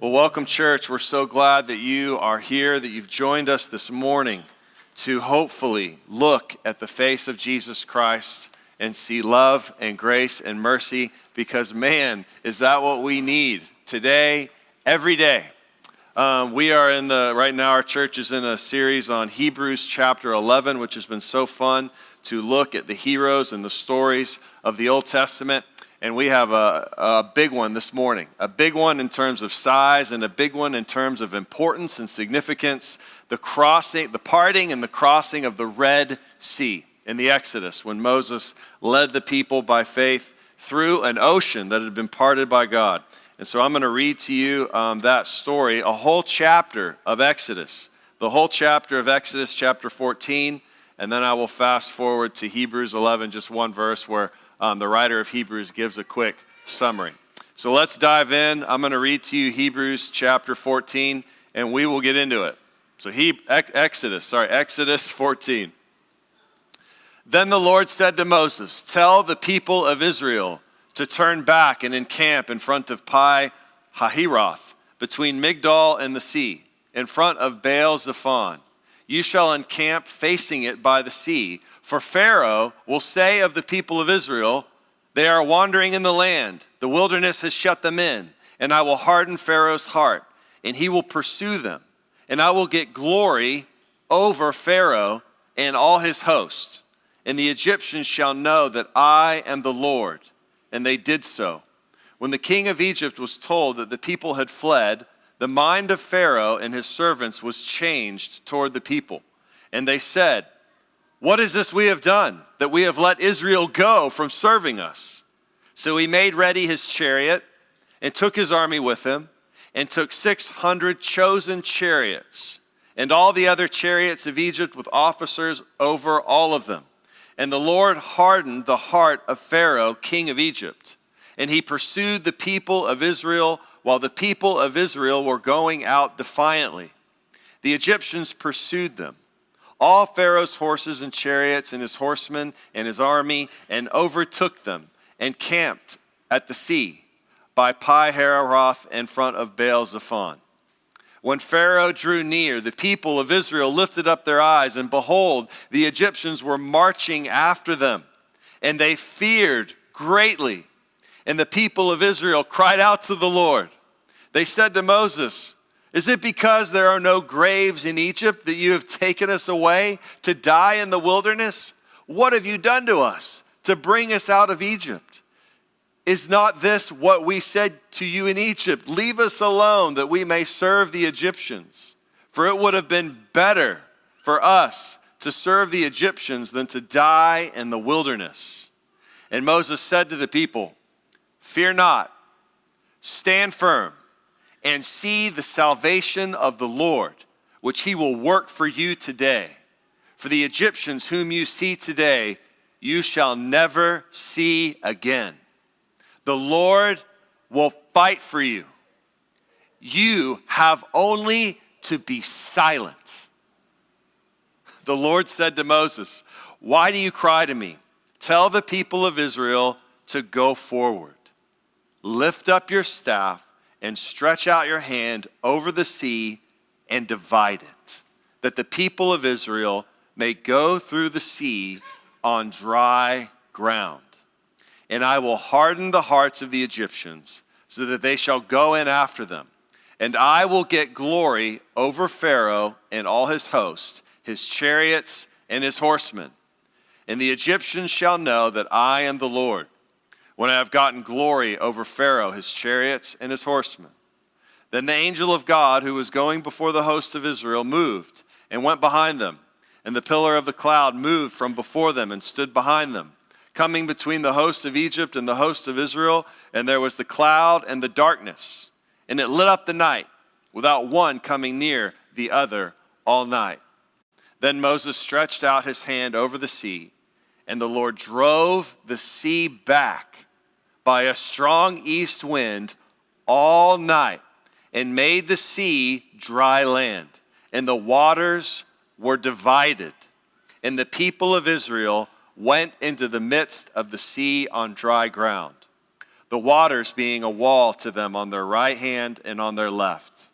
Well, welcome, church. We're so glad that you are here, that you've joined us this morning to hopefully look at the face of Jesus Christ and see love and grace and mercy, because, man, is that what we need today, every day. We are right now our church is in a series on Hebrews chapter 11, which has been so fun to look at the heroes and the stories of the Old Testament. And we have a big one this morning, a big one in terms of size and a big one in terms of importance and significance, the parting and the crossing of the Red Sea in the Exodus, when Moses led the people by faith through an ocean that had been parted by God. And so I'm going to read to you that story, a whole chapter of Exodus, the whole chapter of Exodus, chapter 14, and then I will fast forward to Hebrews 11, just one verse where the writer of Hebrews gives a quick summary. So let's dive in. I'm going to read to you Hebrews chapter 14, and we will get into it. So Exodus 14. Then the Lord said to Moses, "Tell the people of Israel to turn back and encamp in front of Pi Hahiroth, between Migdol and the sea, in front of Baal Zephon. You shall encamp facing it by the sea. For Pharaoh will say of the people of Israel, they are wandering in the land. The wilderness has shut them in, and I will harden Pharaoh's heart, and he will pursue them. And I will get glory over Pharaoh and all his host. And the Egyptians shall know that I am the Lord." And they did so. When the king of Egypt was told that the people had fled, the mind of Pharaoh and his servants was changed toward the people. And they said, "What is this we have done, that we have let Israel go from serving us?" So he made ready his chariot and took his army with him, and took 600 chosen chariots and all the other chariots of Egypt with officers over all of them. And the Lord hardened the heart of Pharaoh, king of Egypt, and he pursued the people of Israel while the people of Israel were going out defiantly. The Egyptians pursued them, all Pharaoh's horses and chariots and his horsemen and his army, and overtook them and camped at the sea by Pi Hahiroth in front of Baal Zephon. When Pharaoh drew near, the people of Israel lifted up their eyes, and behold, the Egyptians were marching after them, and they feared greatly. And the people of Israel cried out to the Lord. They said to Moses, "Is it because there are no graves in Egypt that you have taken us away to die in the wilderness? What have you done to us to bring us out of Egypt? Is not this what we said to you in Egypt? Leave us alone that we may serve the Egyptians. For it would have been better for us to serve the Egyptians than to die in the wilderness." And Moses said to the people, "Fear not, stand firm, and see the salvation of the Lord, which he will work for you today. For the Egyptians whom you see today, you shall never see again. The Lord will fight for you. You have only to be silent." The Lord said to Moses, "Why do you cry to me? Tell the people of Israel to go forward. Lift up your staff and stretch out your hand over the sea and divide it, that the people of Israel may go through the sea on dry ground. And I will harden the hearts of the Egyptians, so that they shall go in after them. And I will get glory over Pharaoh and all his host, his chariots and his horsemen. And the Egyptians shall know that I am the Lord, when I have gotten glory over Pharaoh, his chariots and his horsemen." Then the angel of God, who was going before the host of Israel, moved and went behind them. And the pillar of the cloud moved from before them and stood behind them, coming between the host of Egypt and the host of Israel. And there was the cloud and the darkness, and it lit up the night, without one coming near the other all night. Then Moses stretched out his hand over the sea, and the Lord drove the sea back by a strong east wind all night, and made the sea dry land, and the waters were divided. And the people of Israel went into the midst of the sea on dry ground. the waters being a wall to them on their right hand and on their left.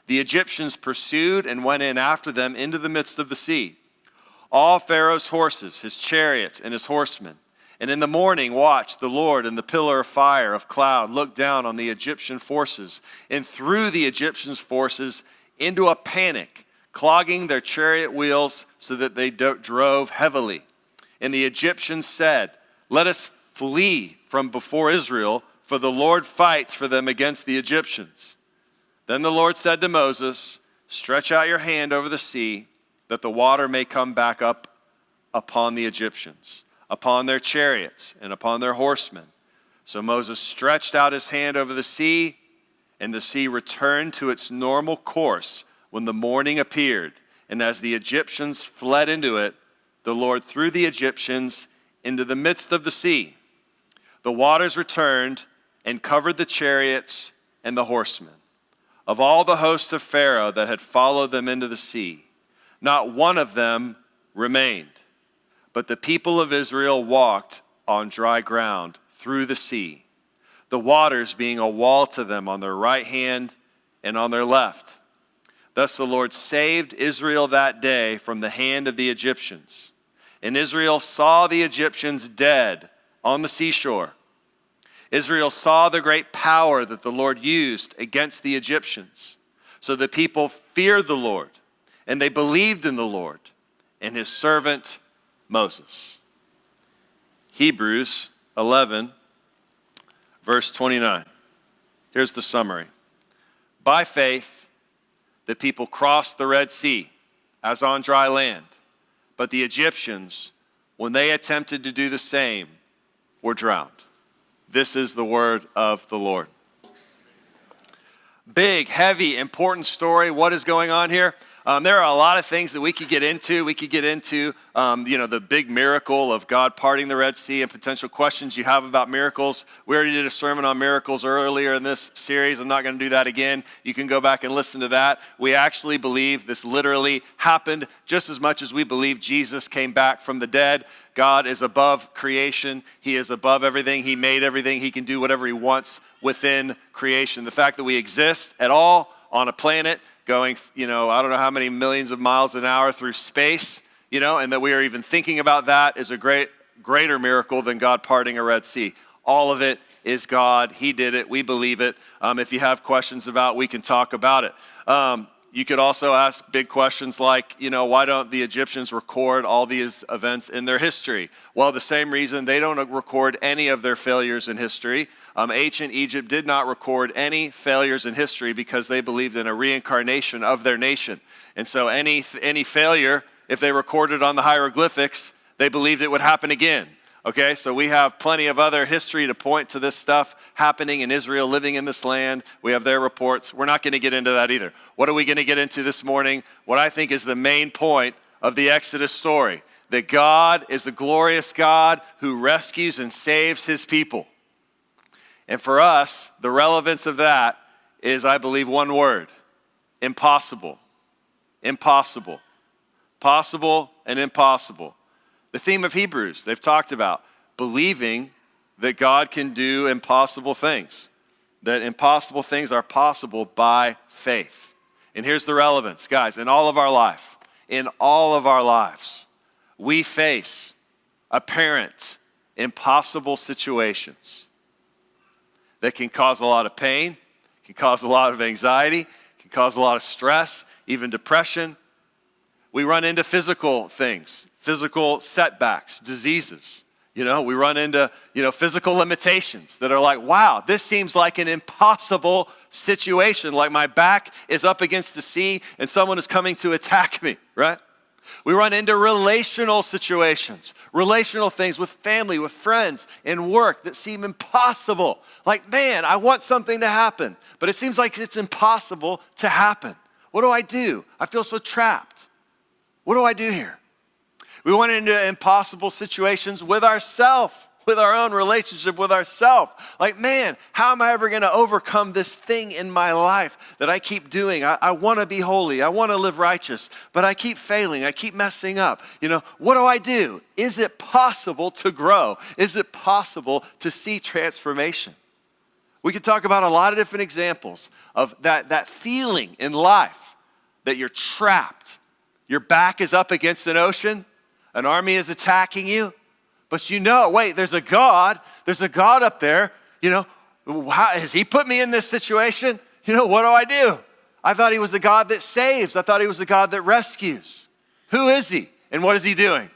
The Egyptians pursued and went in after them into the midst of the sea. All Pharaoh's horses, his chariots, and his horsemen. And in the morning watch, the Lord in the pillar of fire of cloud looked down on the Egyptian forces and threw the Egyptians' forces into a panic, clogging their chariot wheels so that they drove heavily. And the Egyptians said, "Let us flee from before Israel, for the Lord fights for them against the Egyptians." Then the Lord said to Moses, "Stretch out your hand over the sea, that the water may come back up upon the Egyptians, upon their chariots, and upon their horsemen." So Moses stretched out his hand over the sea, and the sea returned to its normal course when the morning appeared. And as the Egyptians fled into it, the Lord threw the Egyptians into the midst of the sea. The waters returned and covered the chariots and the horsemen. Of all the hosts of Pharaoh that had followed them into the sea, not one of them remained. But the people of Israel walked on dry ground through the sea, the waters being a wall to them on their right hand and on their left. Thus the Lord saved Israel that day from the hand of the Egyptians. And Israel saw the Egyptians dead on the seashore. Israel saw the great power that the Lord used against the Egyptians. So the people feared the Lord, and they believed in the Lord and his servant Moses. Hebrews 11, verse 29. Here's the summary. By faith, the people crossed the Red Sea as on dry land, but the Egyptians, when they attempted to do the same, were drowned. This is the word of the Lord. Big, heavy, important story. What is going on here? There are a lot of things that we could get into. We could get into, the big miracle of God parting the Red Sea and potential questions you have about miracles. We already did a sermon on miracles earlier in this series. I'm not going to do that again. You can go back and listen to that. We actually believe this literally happened just as much as we believe Jesus came back from the dead. God is above creation. He is above everything. He made everything. He can do whatever he wants within creation. The fact that we exist at all on a planet going, I don't know how many millions of miles an hour through space, and that we are even thinking about that is a greater miracle than God parting a Red Sea. All of it is God. He did it. We believe it. If you have questions about it, we can talk about it. You could also ask big questions like, why don't the Egyptians record all these events in their history? Well, the same reason they don't record any of their failures in history. Ancient Egypt did not record any failures in history because they believed in a reincarnation of their nation. And so any failure, if they recorded on the hieroglyphics, they believed it would happen again. Okay, so we have plenty of other history to point to this stuff happening in Israel, living in this land. We have their reports. We're not going to get into that either. What are we going to get into this morning? What I think is the main point of the Exodus story, that God is a glorious God who rescues and saves his people. And for us, the relevance of that is, I believe, one word: impossible. Impossible. Possible and impossible. The theme of Hebrews, they've talked about believing that God can do impossible things, that impossible things are possible by faith. And here's the relevance, guys. In all of our lives, we face apparent impossible situations that can cause a lot of pain, can cause a lot of anxiety, can cause a lot of stress, even depression. We run into physical things, physical setbacks, diseases. We run into, physical limitations that are like, wow, this seems like an impossible situation. Like my back is up against the sea and someone is coming to attack me, right? We run into relational situations, relational things with family, with friends, in work that seem impossible. Like, man, I want something to happen, but it seems like it's impossible to happen. What do I do? I feel so trapped. What do I do here? We went into impossible situations with ourselves, with our own relationship with ourselves. Like, man, how am I ever going to overcome this thing in my life that I keep doing? I want to be holy. I want to live righteous, but I keep failing. I keep messing up. What do I do? Is it possible to grow? Is it possible to see transformation? We could talk about a lot of different examples of that feeling in life that you're trapped. Your back is up against an ocean, an army is attacking you, but wait, there's a God up there, how, has he put me in this situation? What do I do? I thought he was the God that saves. I thought he was the God that rescues. Who is he? And what is he doing?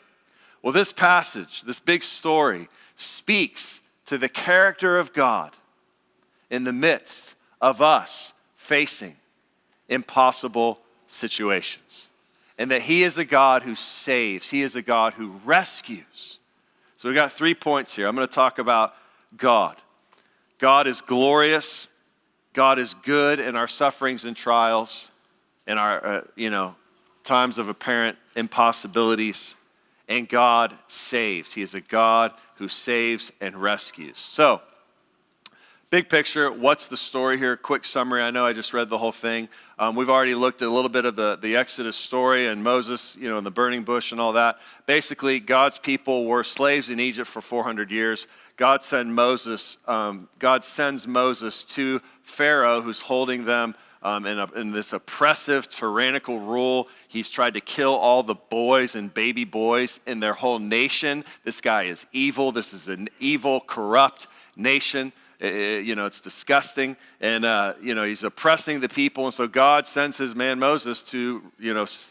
Well, this passage, this big story, speaks to the character of God in the midst of us facing impossible situations. And that he is a God who saves. He is a God who rescues. So we got 3 points here. I'm going to talk about God. God is glorious. God is good in our sufferings and trials, in our, times of apparent impossibilities. And God saves. He is a God who saves and rescues. So, big picture, what's the story here? Quick summary. I know I just read the whole thing. We've already looked at a little bit of the Exodus story and Moses, and the burning bush and all that. Basically, God's people were slaves in Egypt for 400 years. God sends Moses to Pharaoh, who's holding them in this oppressive, tyrannical rule. He's tried to kill all the boys and baby boys in their whole nation. This guy is evil. This is an evil, corrupt nation. It's disgusting, and he's oppressing the people, and so God sends his man Moses to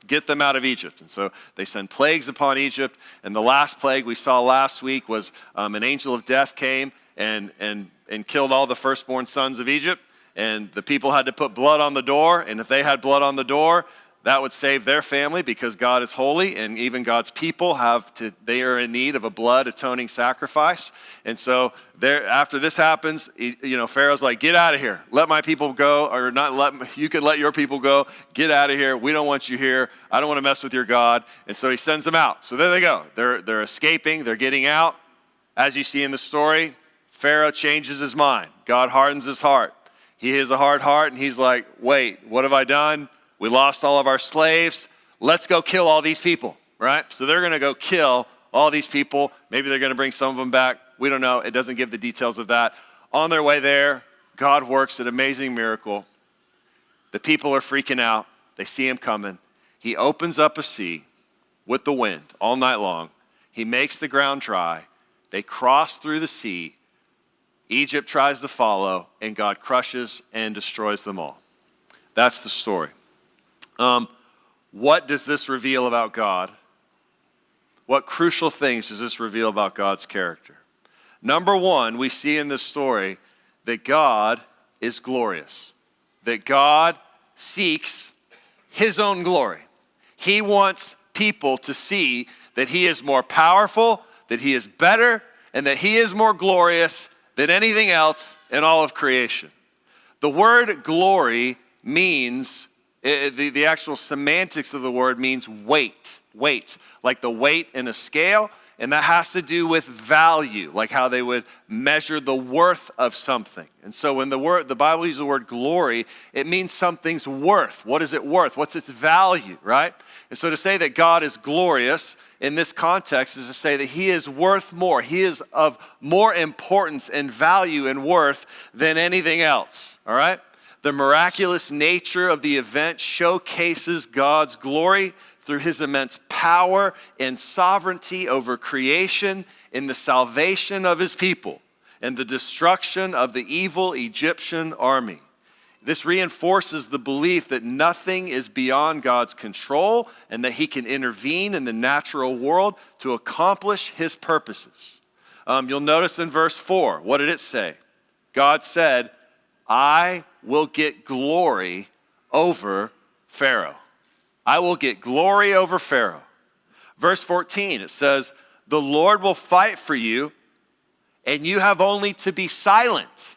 get them out of Egypt. And so they send plagues upon Egypt, and the last plague we saw last week was an angel of death came and killed all the firstborn sons of Egypt, and the people had to put blood on the door, and if they had blood on the door, that would save their family because God is holy, and even God's people they are in need of a blood atoning sacrifice. And so after this happens, Pharaoh's like, get out of here. Let my people go, or you can let your people go. Get out of here. We don't want you here. I don't want to mess with your God. And so he sends them out. So there they go. They're escaping. They're getting out. As you see in the story, Pharaoh changes his mind. God hardens his heart. He has a hard heart, and he's like, wait, what have I done? We lost all of our slaves. Let's go kill all these people, right? So they're going to go kill all these people. Maybe they're going to bring some of them back. We don't know. It doesn't give the details of that. On their way there, God works an amazing miracle. The people are freaking out. They see him coming. He opens up a sea with the wind all night long. He makes the ground dry. They cross through the sea. Egypt tries to follow, and God crushes and destroys them all. That's the story. What does this reveal about God? What crucial things does this reveal about God's character? Number one, we see in this story that God is glorious, that God seeks his own glory. He wants people to see that he is more powerful, that he is better, and that he is more glorious than anything else in all of creation. The word glory means, the actual semantics of the word means weight, like the weight in a scale, and that has to do with value, like how they would measure the worth of something. And so when the Bible uses the word glory, it means something's worth. What is it worth? What's its value, right? And so to say that God is glorious in this context is to say that he is worth more. He is of more importance and value and worth than anything else, all right? The miraculous nature of the event showcases God's glory through his immense power and sovereignty over creation in the salvation of his people and the destruction of the evil Egyptian army. This reinforces the belief that nothing is beyond God's control and that he can intervene in the natural world to accomplish his purposes. You'll notice in verse 4, what did it say? God said, I will get glory over Pharaoh. I will get glory over Pharaoh. Verse 14, it says, the Lord will fight for you, and you have only to be silent.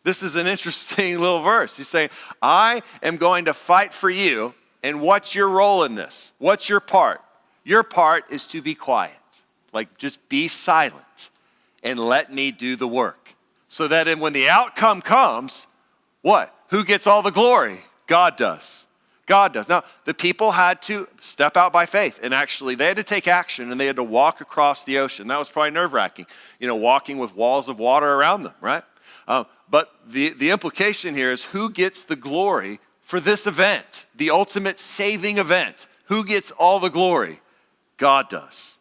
This is an interesting little verse. He's saying, I am going to fight for you, and what's your role in this? What's your part? Your part is to be quiet. Like, just be silent and let me do the work. So that when the outcome comes, what? Who gets all the glory? God does. God does. Now, the people had to step out by faith, and actually they had to take action, and they had to walk across the ocean. That was probably nerve-wracking, walking with walls of water around them, right? But the implication here is who gets the glory for this event, the ultimate saving event? Who gets all the glory? God does.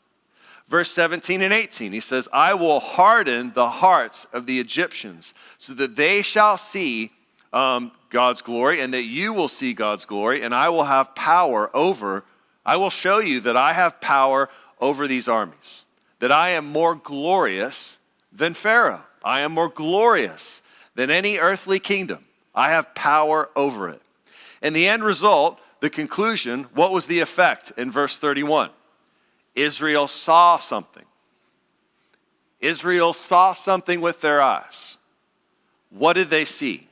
Verse 17 and 18, he says, I will harden the hearts of the Egyptians so that they shall see God's glory and that you will see God's glory, and I will have power over, I will show you that I have power over these armies, that I am more glorious than Pharaoh. I am more glorious than any earthly kingdom. I have power over it. And the end result, the conclusion, what was the effect in verse 31? Israel saw something. Israel saw something with their eyes. What did they see?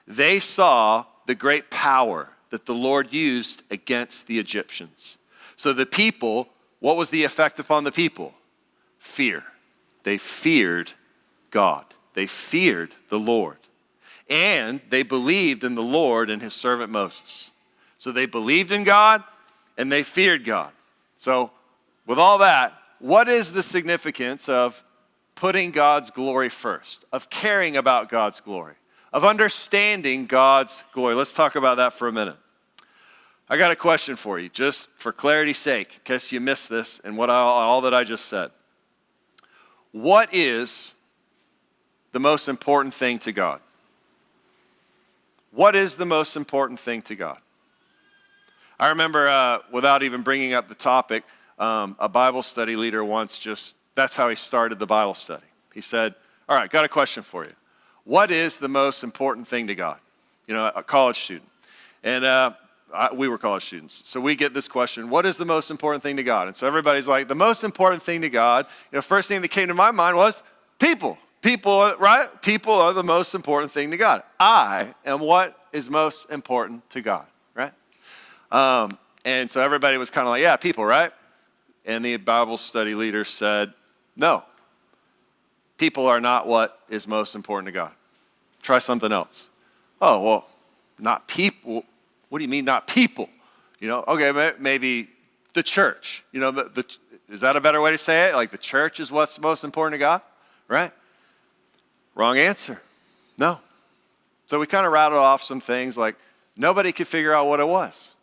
They saw the great power that the Lord used against the Egyptians. So the people, what was the effect upon the people? Fear. They feared God. They feared the Lord. And they believed in the Lord and his servant Moses. So they believed in God and they feared God. So with all that, what is the significance of putting God's glory first, of caring about God's glory, of understanding God's glory? Let's talk about that for a minute. I got a question for you, just for clarity's sake, in case you missed this and all that I just said. What is the most important thing to God? What is the most important thing to God? I remember, without even bringing up the topic, a Bible study leader once that's how he started the Bible study. He said, all right, got a question for you. What is the most important thing to God? You know, a college student. And we were college students. So we get this question, what is the most important thing to God? And so everybody's like, the most important thing to God, first thing that came to my mind was people. People, right? People are the most important thing to God. I am what is most important to God, right? And so everybody was kind of like, yeah, people, right? And the Bible study leader said, no, people are not what is most important to God. Try something else. Oh, well, not people. What do you mean not people? Okay, maybe the church. Is that a better way to say it? Like the church is what's most important to God, right? Wrong answer. No. So we kind of rattled off some things like nobody could figure out what it was.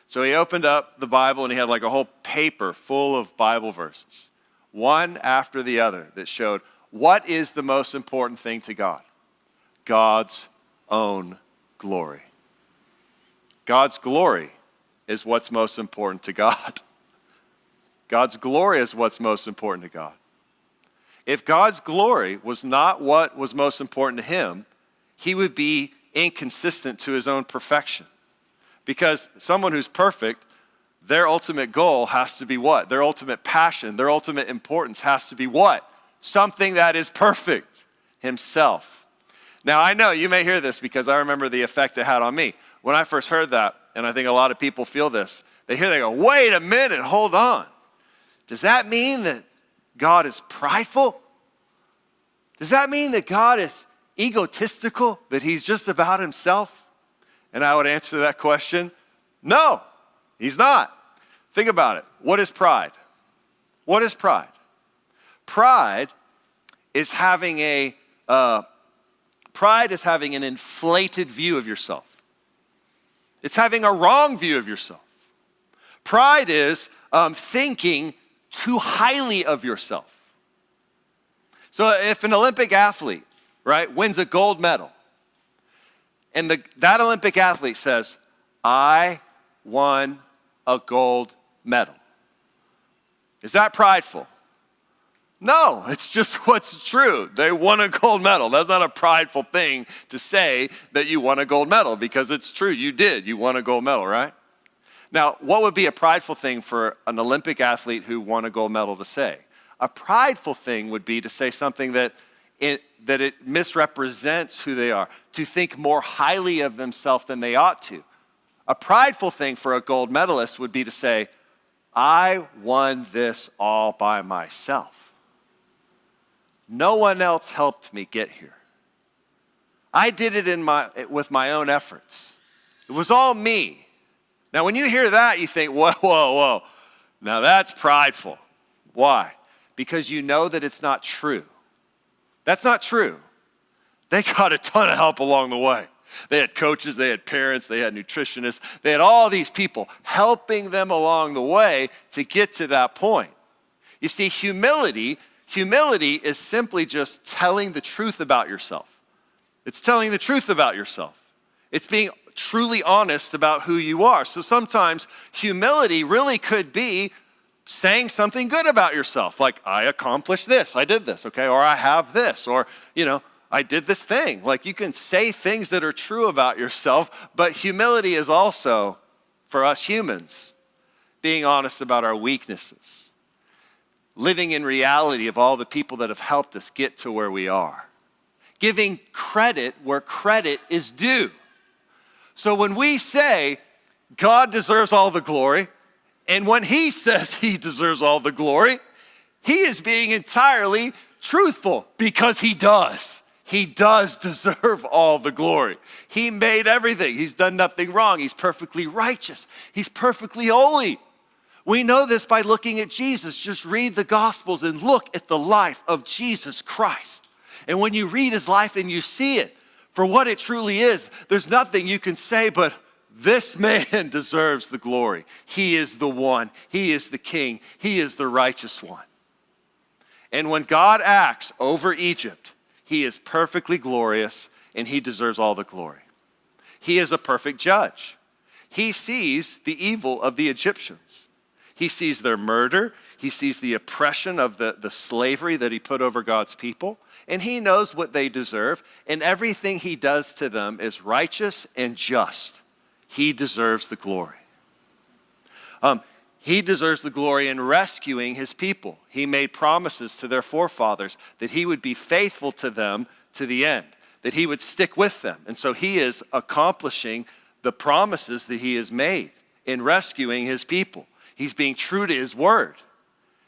So he opened up the Bible and he had like a whole paper full of Bible verses, one after the other, that showed what is the most important thing to God? God's own glory. God's glory is what's most important to God. God's glory is what's most important to God. If God's glory was not what was most important to him, he would be inconsistent to his own perfection. Because someone who's perfect, their ultimate goal has to be what? Their ultimate passion, their ultimate importance has to be what? Something that is perfect, himself. Now, I know you may hear this because I remember the effect it had on me. When I first heard that, and I think a lot of people feel this, they go, wait a minute, hold on. Does that mean that God is prideful? Does that mean that God is egotistical, that he's just about himself? And I would answer that question, no, he's not. Think about it. What is pride? What is pride? Pride is having an inflated view of yourself. It's having a wrong view of yourself. Pride is thinking too highly of yourself. So if an Olympic athlete, right, wins a gold medal, and that Olympic athlete says, I won a gold medal. Is that prideful? No, it's just what's true. They won a gold medal. That's not a prideful thing to say that you won a gold medal because it's true. You did. You won a gold medal, right? Now, what would be a prideful thing for an Olympic athlete who won a gold medal to say? A prideful thing would be to say something that it misrepresents who they are, to think more highly of themselves than they ought to. A prideful thing for a gold medalist would be to say, I won this all by myself. No one else helped me get here. I did it with my own efforts. It was all me. Now, when you hear that, you think, whoa. Now that's prideful. Why? Because you know that it's not true. That's not true. They got a ton of help along the way. They had coaches, they had parents, they had nutritionists, they had all these people helping them along the way to get to that point. You see, humility is simply just telling the truth about yourself. It's telling the truth about yourself. It's being truly honest about who you are. So sometimes humility really could be saying something good about yourself, like, I accomplished this, I did this, okay, or I have this, or, I did this thing. Like, you can say things that are true about yourself, but humility is also, for us humans, being honest about our weaknesses, living in reality of all the people that have helped us get to where we are, giving credit where credit is due. So when we say God deserves all the glory, and when he says he deserves all the glory, he is being entirely truthful because he does. He does deserve all the glory. He made everything. He's done nothing wrong. He's perfectly righteous. He's perfectly holy. We know this by looking at Jesus. Just read the Gospels and look at the life of Jesus Christ. And when you read his life and you see it for what it truly is, there's nothing you can say but, this man deserves the glory. He is the one. He is the king. He is the righteous one. And when God acts over Egypt, he is perfectly glorious and he deserves all the glory. He is a perfect judge. He sees the evil of the Egyptians. He sees their murder. He sees the oppression of the slavery that he put over God's people. And he knows what they deserve. And everything he does to them is righteous and just. He deserves the glory. He deserves the glory in rescuing his people. He made promises to their forefathers that he would be faithful to them to the end, that he would stick with them. And so he is accomplishing the promises that he has made in rescuing his people. He's being true to his word.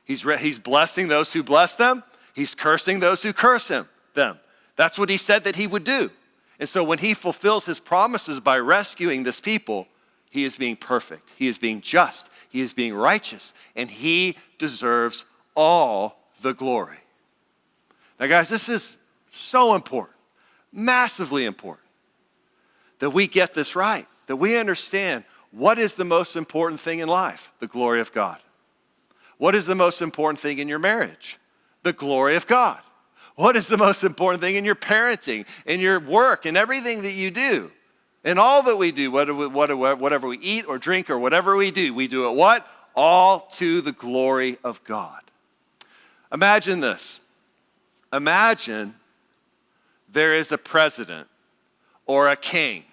He's blessing those who bless them. He's cursing those who curse them. That's what he said that he would do. And so when he fulfills his promises by rescuing this people, he is being perfect. He is being just. He is being righteous. And he deserves all the glory. Now, guys, this is so important, massively important, that we get this right, that we understand what is the most important thing in life? The glory of God. What is the most important thing in your marriage? The glory of God. What is the most important thing in your parenting, in your work, in everything that you do? In all that we do, whatever we eat or drink or whatever we do it what? All to the glory of God. Imagine this. Imagine there is a president or a king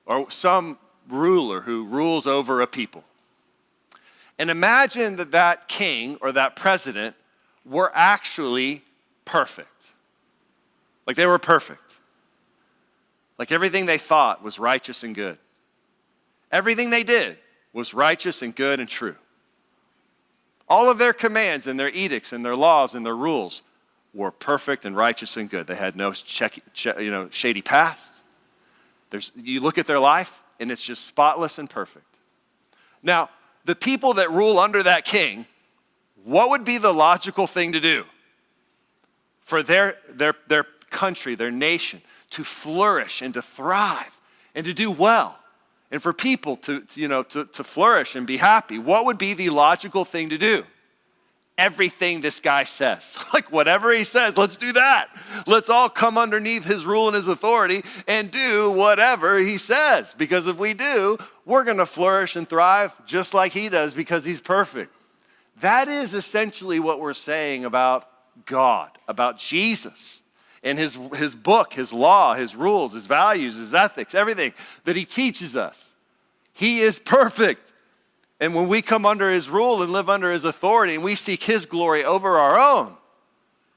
or some ruler who rules over a people. And imagine that king or that president were actually perfect. Like they were perfect. Like everything they thought was righteous and good. Everything they did was righteous and good and true. All of their commands and their edicts and their laws and their rules were perfect and righteous and good. They had no shady past. You look at their life and it's just spotless and perfect. Now, the people that rule under that king, what would be the logical thing to do for their country, their nation, to flourish and to thrive and to do well, and for people to flourish and be happy? What would be the logical thing to do? Everything this guy says. Like whatever he says, let's do that. Let's all come underneath his rule and his authority and do whatever he says. Because if we do, we're going to flourish and thrive just like he does because he's perfect. That is essentially what we're saying about God, about Jesus and his book, his law, his rules, his values, his ethics, everything that he teaches us. He is perfect. And when we come under his rule and live under his authority and we seek his glory over our own,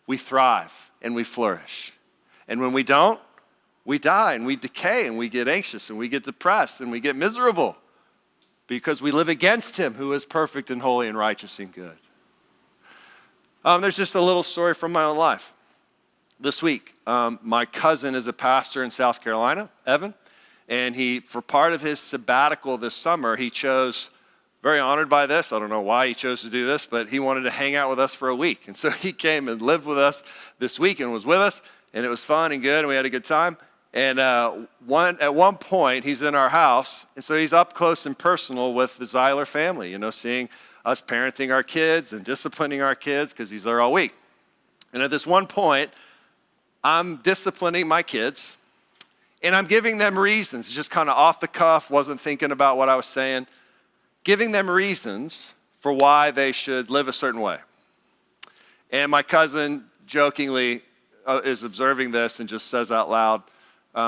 we thrive and we flourish. And when we don't, we die and we decay and we get anxious and we get depressed and we get miserable because we live against him who is perfect and holy and righteous and good. There's just a little story from my own life. This week, my cousin is a pastor in South Carolina, Evan, and for part of his sabbatical this summer, he chose, very honored by this, I don't know why he chose to do this, but he wanted to hang out with us for a week. And so he came and lived with us this week and was with us. and it was fun and good, and we had a good time. And at one point, he's in our house, and so he's up close and personal with the Zeiler family, seeing us parenting our kids and disciplining our kids because he's there all week. And at this one point, I'm disciplining my kids, and I'm giving them reasons, just kind of off the cuff, wasn't thinking about what I was saying, giving them reasons for why they should live a certain way. And my cousin jokingly is observing this and just says out loud,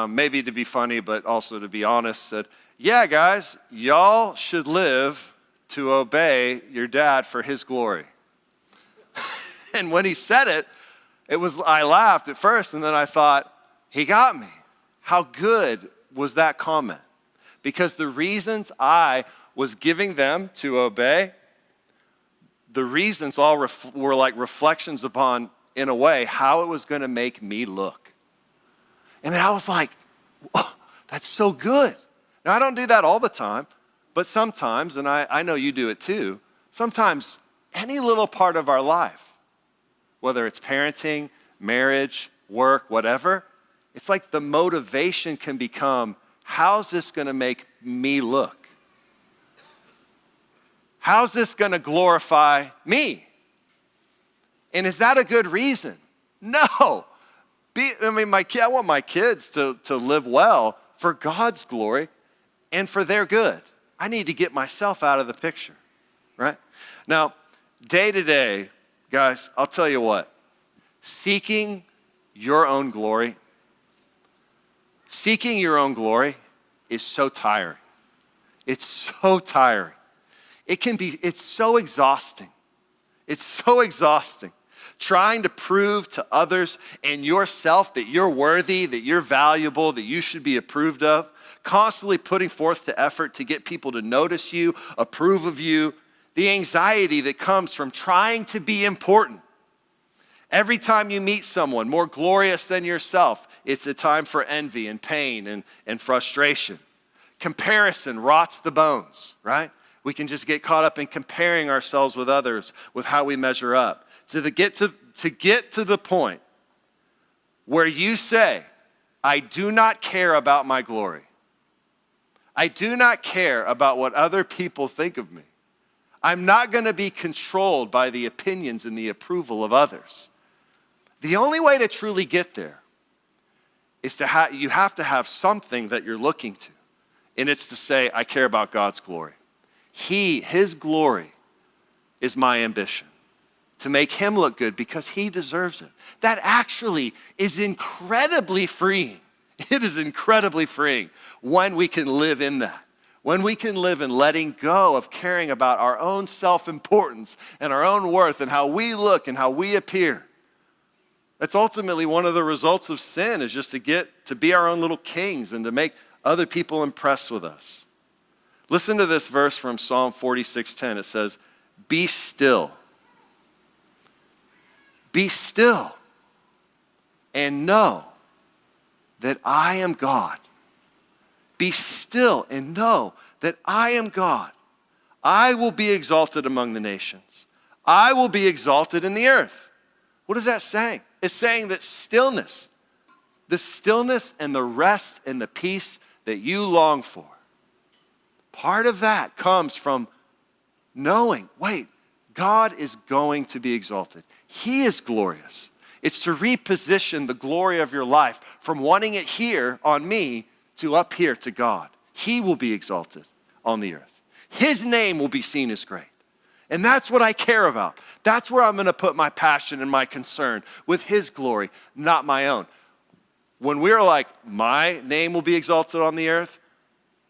maybe to be funny, but also to be honest, said, yeah, guys, y'all should live to obey your dad for his glory. And when he said it, I laughed at first, and then I thought, he got me. How good was that comment? Because the reasons I was giving them to obey, the reasons all were like reflections upon, in a way, how it was going to make me look. And I was like, oh, that's so good. Now, I don't do that all the time, but sometimes, and I know you do it too, sometimes any little part of our life, whether it's parenting, marriage, work, whatever, it's like the motivation can become, how's this going to make me look? How's this going to glorify me? And is that a good reason? No. I want my kids to live well for God's glory and for their good. I need to get myself out of the picture, right? Now, day to day, guys, I'll tell you what, seeking your own glory is so tiring. It's so tiring. It's so exhausting. It's so exhausting. Trying to prove to others and yourself that you're worthy, that you're valuable, that you should be approved of. Constantly putting forth the effort to get people to notice you, approve of you. The anxiety that comes from trying to be important. Every time you meet someone more glorious than yourself, it's a time for envy and pain and frustration. Comparison rots the bones, right? We can just get caught up in comparing ourselves with others, with how we measure up. So to get to the point where you say, I do not care about my glory. I do not care about what other people think of me. I'm not going to be controlled by the opinions and the approval of others. The only way to truly get there is you have to have something that you're looking to. And it's to say, I care about God's glory. His glory is my ambition. To make him look good because he deserves it. That actually is incredibly freeing. It is incredibly freeing when we can live in that. When we can live in letting go of caring about our own self-importance and our own worth and how we look and how we appear. That's ultimately one of the results of sin, is just to get to be our own little kings and to make other people impressed with us. Listen to this verse from Psalm 46:10. It says, be still. Be still and know that I am God. Be still and know that I am God. I will be exalted among the nations. I will be exalted in the earth. What is that saying? It's saying that stillness, the stillness and the rest and the peace that you long for, part of that comes from knowing, wait, God is going to be exalted. He is glorious. It's to reposition the glory of your life from wanting it here on me to up here to God. He will be exalted on the earth. His name will be seen as great. And that's what I care about. That's where I'm going to put my passion and my concern, with his glory, not my own. When we're like, my name will be exalted on the earth,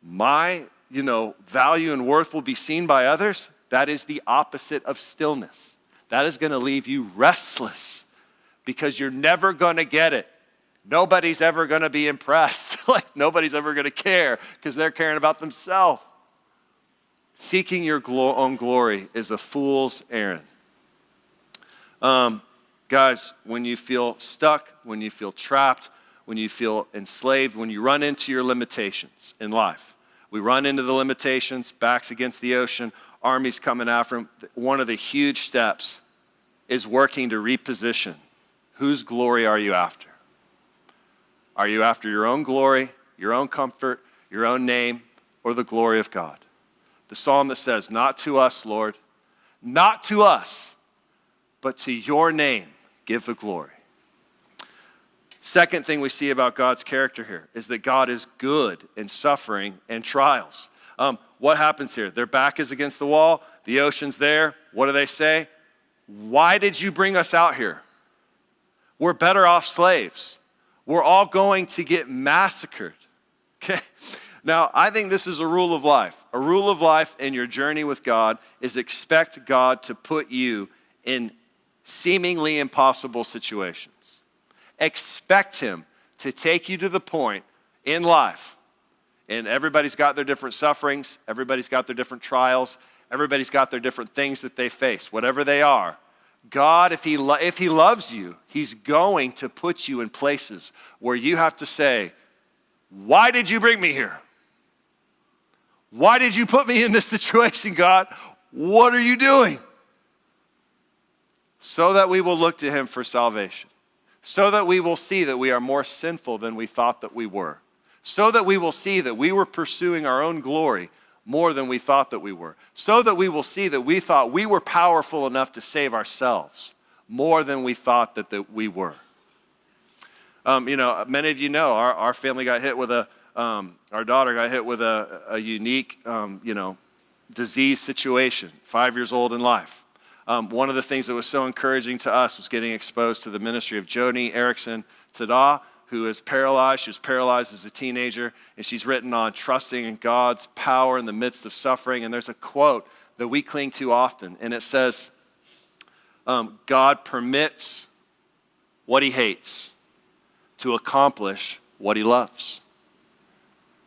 my value and worth will be seen by others, that is the opposite of stillness. That is going to leave you restless because you're never going to get it. Nobody's ever going to be impressed. Like nobody's ever going to care because they're caring about themselves. Seeking your own glory is a fool's errand. Guys, when you feel stuck, when you feel trapped, when you feel enslaved, when you run into your limitations in life, we run into the limitations, backs against the ocean, armies coming after him. One of the huge steps is working to reposition. Whose glory are you after? Are you after your own glory, your own comfort, your own name, or the glory of God? The psalm that says, not to us, Lord, not to us, but to your name give the glory. Second thing we see about God's character here is that God is good in suffering and trials. What happens here? Their back is against the wall. The ocean's there. What do they say? Why did you bring us out here? We're better off slaves. We're all going to get massacred. Okay? Now, I think this is a rule of life. A rule of life in your journey with God is expect God to put you in seemingly impossible situations. Expect him to take you to the point in life, and everybody's got their different sufferings, everybody's got their different trials, everybody's got their different things that they face, whatever they are. God, if he loves you, he's going to put you in places where you have to say, why did you bring me here? Why did you put me in this situation, God? What are you doing? So that we will look to him for salvation. So that we will see that we are more sinful than we thought that we were. So that we will see that we were pursuing our own glory more than we thought that we were. So that we will see that we thought we were powerful enough to save ourselves more than we thought that we were. Many of you know our family got hit with our daughter got hit with a unique, disease situation, 5 years old in life. One of the things that was so encouraging to us was getting exposed to the ministry of Joni Eareckson Tada, who is paralyzed. She was paralyzed as a teenager, and she's written on trusting in God's power in the midst of suffering. And there's a quote that we cling to often, and it says, God permits what he hates to accomplish what he loves.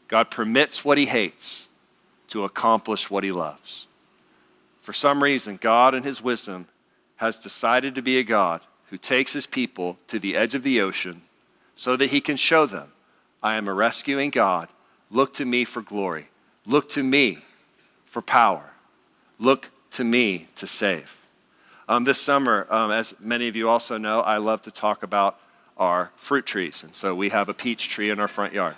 God permits what he hates to accomplish what he loves. For some reason, God in his wisdom has decided to be a God who takes his people to the edge of the ocean so that he can show them, I am a rescuing God. Look to me for glory. Look to me for power. Look to me to save. This summer, as many of you also know, I love to talk about our fruit trees. And so we have a peach tree in our front yard.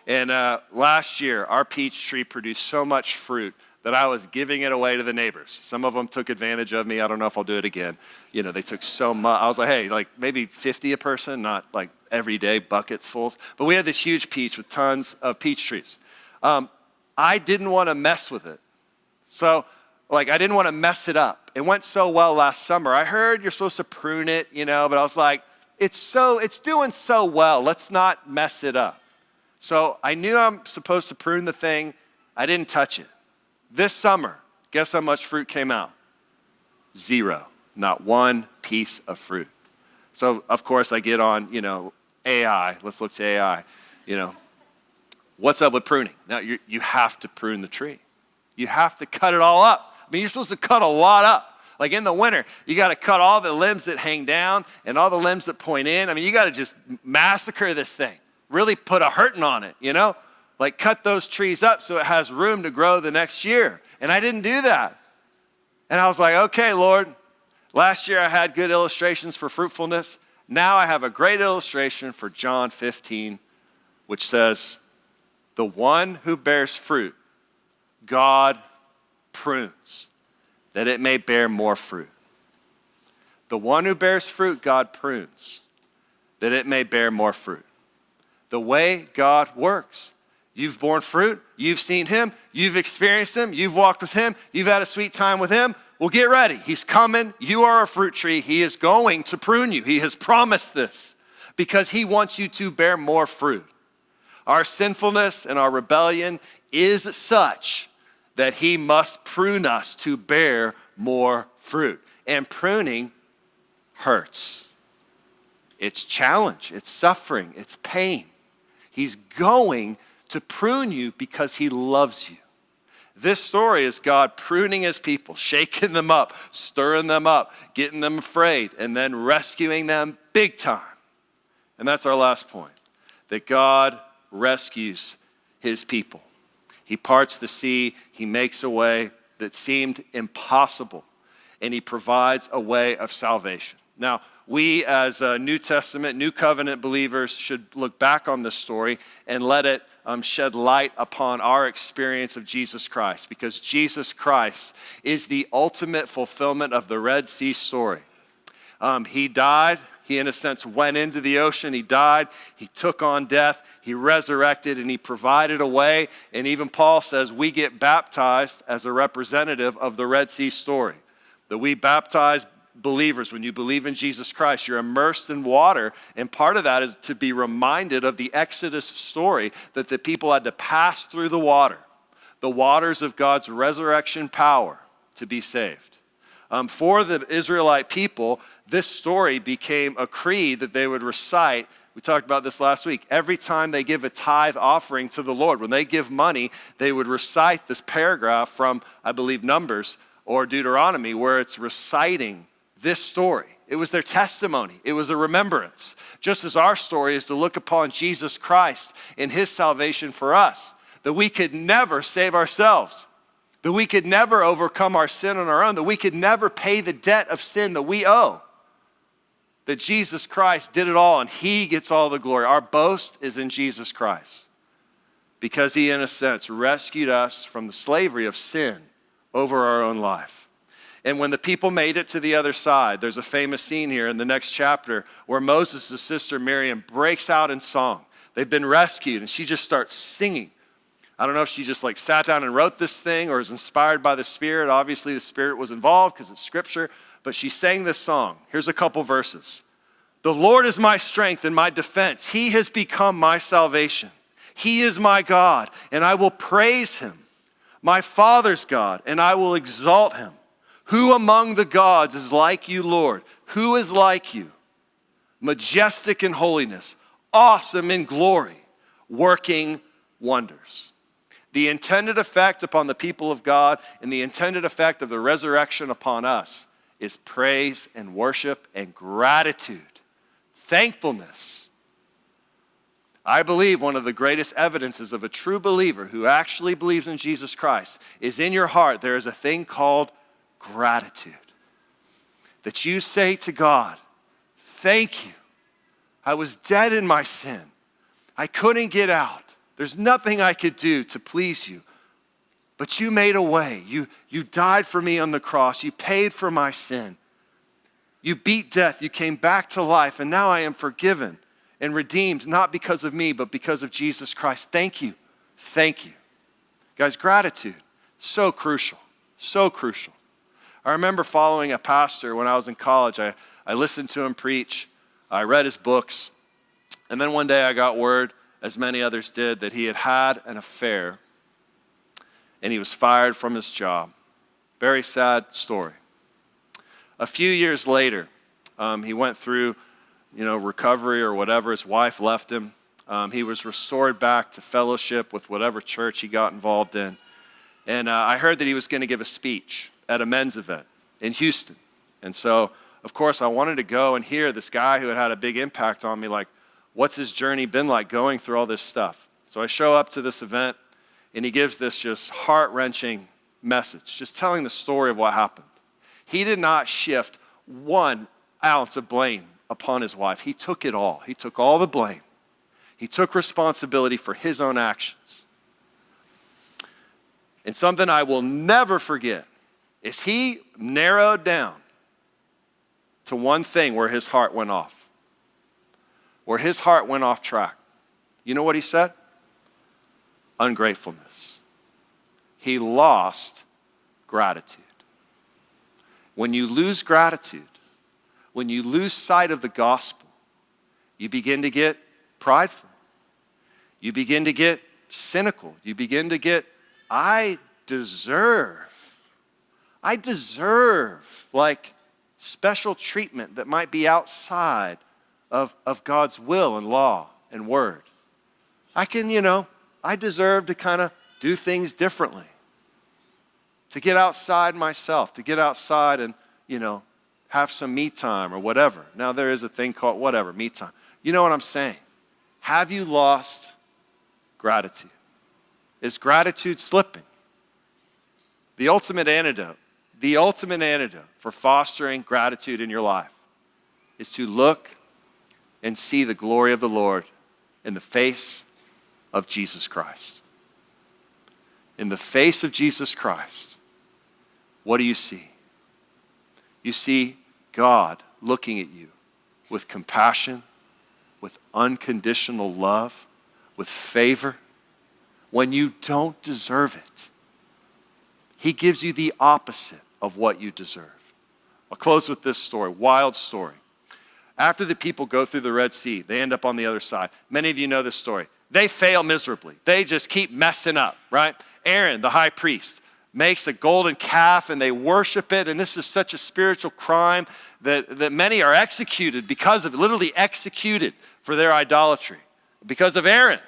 And last year, our peach tree produced so much fruit that I was giving it away to the neighbors. Some of them took advantage of me. I don't know if I'll do it again. They took so much. I was like, hey, maybe 50 a person, not like every day, buckets full. But we had this huge peach with tons of peach trees. I didn't want to mess with it. So, I didn't want to mess it up. It went so well last summer. I heard you're supposed to prune it, but I was like, it's doing so well. Let's not mess it up. So I knew I'm supposed to prune the thing. I didn't touch it. This summer, guess how much fruit came out? 0. Not one piece of fruit. So, of course, I get on, AI. Let's look to AI. What's up with pruning? Now, you have to prune the tree. You have to cut it all up. You're supposed to cut a lot up. Like in the winter, you got to cut all the limbs that hang down and all the limbs that point in. You got to just massacre this thing. Really put a hurting on it, cut those trees up so it has room to grow the next year. And I didn't do that. And I was like, okay, Lord, last year I had good illustrations for fruitfulness. Now I have a great illustration for John 15, which says, the one who bears fruit, God prunes, that it may bear more fruit. The one who bears fruit, God prunes, that it may bear more fruit. The way God works. You've borne fruit, you've seen him, you've experienced him, you've walked with him, you've had a sweet time with him. Well, get ready. He's coming. You are a fruit tree. He is going to prune you. He has promised this because he wants you to bear more fruit. Our sinfulness and our rebellion is such that he must prune us to bear more fruit. And pruning hurts. It's challenge, it's suffering, it's pain. He's going to prune you because he loves you. This story is God pruning his people, shaking them up, stirring them up, getting them afraid, and then rescuing them big time. And that's our last point, that God rescues his people. He parts the sea, he makes a way that seemed impossible, and he provides a way of salvation. Now, we as New Testament, New Covenant believers should look back on this story and let it shed light upon our experience of Jesus Christ, because Jesus Christ is the ultimate fulfillment of the Red Sea story. He died. He, in a sense, went into the ocean. He died. He took on death. He resurrected, and he provided a way. And even Paul says we get baptized as a representative of the Red Sea story. That we baptize believers. When you believe in Jesus Christ, you're immersed in water. And part of that is to be reminded of the Exodus story, that the people had to pass through the waters of God's resurrection power to be saved. For the Israelite people, this story became a creed that they would recite. We talked about this last week. Every time they give a tithe offering to the Lord, when they give money, they would recite this paragraph from, I believe, Numbers or Deuteronomy, where it's reciting this story. It was their testimony. It was a remembrance. Just as our story is to look upon Jesus Christ and his salvation for us, that we could never save ourselves, that we could never overcome our sin on our own, that we could never pay the debt of sin that we owe, that Jesus Christ did it all and he gets all the glory. Our boast is in Jesus Christ, because he, in a sense, rescued us from the slavery of sin over our own life. And when the people made it to the other side, there's a famous scene here in the next chapter where Moses' sister Miriam breaks out in song. They've been rescued, and she just starts singing. I don't know if she just sat down and wrote this thing or is inspired by the Spirit. Obviously, the Spirit was involved because it's Scripture. But she sang this song. Here's a couple verses. The Lord is my strength and my defense. He has become my salvation. He is my God, and I will praise him. My Father's God, and I will exalt him. Who among the gods is like you, Lord? Who is like you? Majestic in holiness, awesome in glory, working wonders. The intended effect upon the people of God and the intended effect of the resurrection upon us is praise and worship and gratitude, thankfulness. I believe one of the greatest evidences of a true believer who actually believes in Jesus Christ is in your heart there is a thing called gratitude. That you say to God, thank you. I was dead in my sin. I couldn't get out. There's nothing I could do to please you. But you made a way. You died for me on the cross. You paid for my sin. You beat death. You came back to life. And now I am forgiven and redeemed, not because of me, but because of Jesus Christ. Thank you. Thank you. Guys, gratitude, so crucial. So crucial. I remember following a pastor when I was in college. I listened to him preach. I read his books. And then one day I got word, as many others did, that he had had an affair and he was fired from his job. Very sad story. A few years later, he went through, recovery or whatever. His wife left him. He was restored back to fellowship with whatever church he got involved in. And I heard that he was going to give a speech at a men's event in Houston. And so, of course, I wanted to go and hear this guy who had had a big impact on me, what's his journey been like going through all this stuff? So I show up to this event, and he gives this just heart-wrenching message, just telling the story of what happened. He did not shift 1 ounce of blame upon his wife. He took it all. He took all the blame. He took responsibility for his own actions. And something I will never forget is he narrowed down to one thing where his heart went off. Where his heart went off track. You know what he said? Ungratefulness. He lost gratitude. When you lose gratitude, when you lose sight of the gospel, you begin to get prideful. You begin to get cynical. You begin to get, I deserve special treatment that might be outside of God's will and law and word. I deserve to kind of do things differently. To get outside myself, to get outside and, have some me time or whatever. Now there is a thing called me time. You know what I'm saying? Have you lost gratitude? Is gratitude slipping? The ultimate antidote for fostering gratitude in your life is to look and see the glory of the Lord in the face of Jesus Christ. In the face of Jesus Christ, what do you see? You see God looking at you with compassion, with unconditional love, with favor, when you don't deserve it. He gives you the opposite of what you deserve. I'll close with this story, wild story. After the people go through the Red Sea, they end up on the other side. Many of you know this story. They fail miserably. They just keep messing up, right? Aaron, the high priest, makes a golden calf and they worship it. And this is such a spiritual crime that many are executed because of it, literally executed for their idolatry. Because of Aaron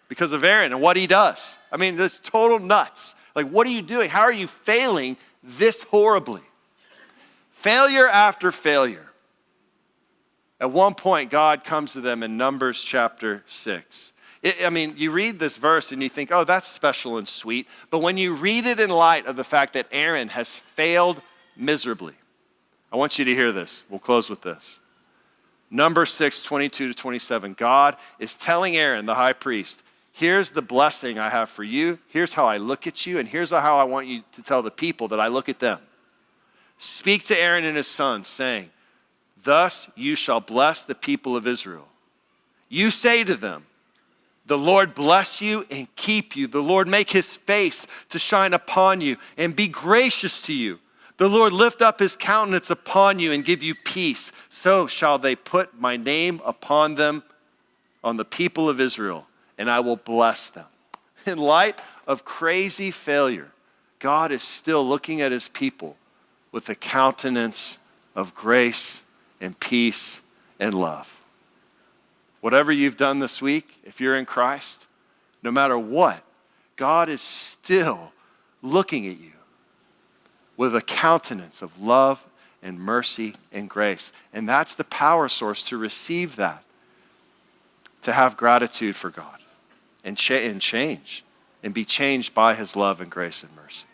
and what he does. I mean, this total nuts. Like, what are you doing? How are you failing this horribly? Failure after failure. At one point, God comes to them in Numbers chapter 6. You read this verse and you think, oh, that's special and sweet. But when you read it in light of the fact that Aaron has failed miserably, I want you to hear this. We'll close with this. Numbers 6, 22 to 27. God is telling Aaron, the high priest, here's the blessing I have for you. Here's how I look at you. And here's how I want you to tell the people that I look at them. Speak to Aaron and his sons, saying, thus you shall bless the people of Israel. You say to them, the Lord bless you and keep you. The Lord make his face to shine upon you and be gracious to you. The Lord lift up his countenance upon you and give you peace. So shall they put my name upon them, on the people of Israel, and I will bless them. In light of crazy failure, God is still looking at his people with a countenance of grace and peace and love. Whatever you've done this week, if you're in Christ, no matter what, God is still looking at you with a countenance of love and mercy and grace. And that's the power source to receive that, to have gratitude for God and change and be changed by his love and grace and mercy.